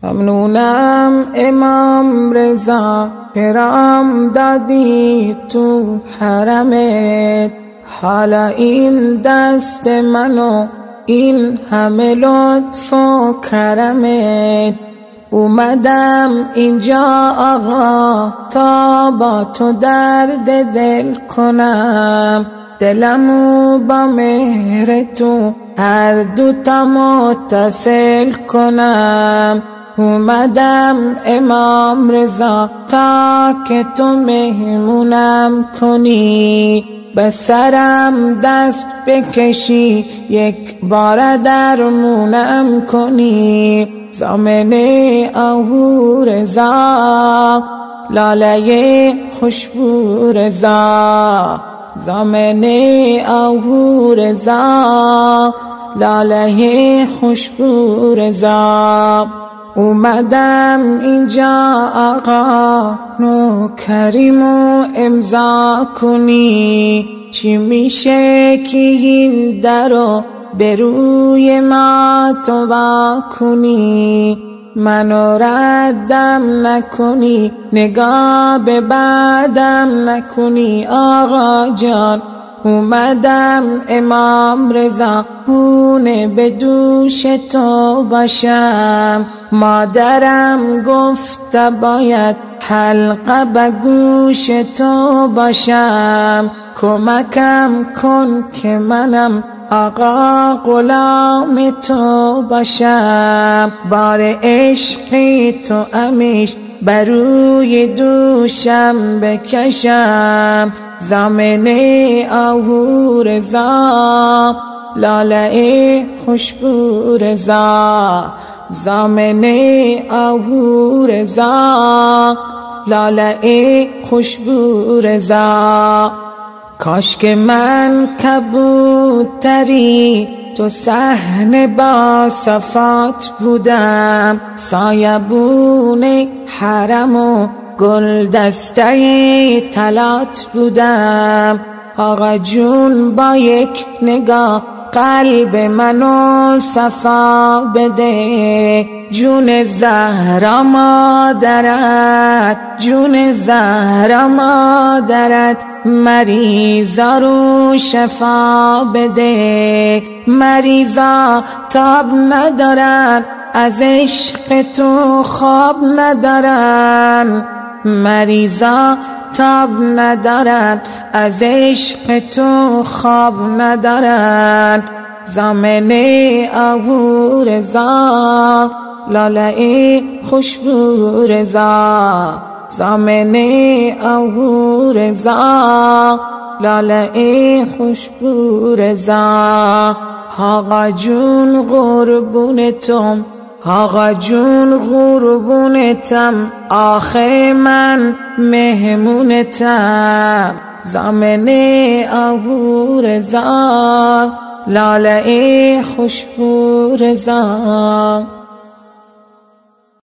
ممنونم امام رضا کرام دادی تو حرمت، حالا این دست منو این همه لطف و کرمت. اومدم اینجا آقا تا با تو درد دل کنم، دلمو با مهر تو هر دوتا متصل کنم. اومدم امام رضا تا که تو مهمونم کنی، به سرم دست بکشی یک بار درمونم کنی. زامنه آهو رضا لاله خوشبو رضا، زامنه آهو رضا لاله خوشبو رضا. اومدم اینجا آقا نوکریمو امضا کنی، چی میشه که این درو به روی ما تو وا کنی، منو ردم نکنی نگاه به بعدم نکنی. آقا جان اومدم امام رضا خونه به دوش تو باشم، مادرم گفت باید حلقه به گوش تو باشم. کمکم کن که منم آقا غلام تو باشم، بار عشقی تو همیش بروی دوشم بکشم. زامنه آهو رضا لاله خوشبو رضا، زامنه آهو رضا لاله خوشبو رضا. کاش که من کبوتری تو صحن با صفات بودم، سایبون حرم و گل دسته طلات بودم. آقا جون با یک نگاه قلب منو صفا بده، جون زهرا مادرت جون زهرا مادرت مریضا رو شفا بده. مریضا تاب ندارن از عشق تو خواب ندارن، مریضا تاب ندارن از عشق تو خواب ندارن. زامنه آهو رضا لاله خوشبو رضا، زامنه آهو رضا لاله خوشبو رضا. آقا جون قربونتم آقا جون قربونتم، آخه من مهمونتم. زامنه آهو رضا لاله خوشبو رضا.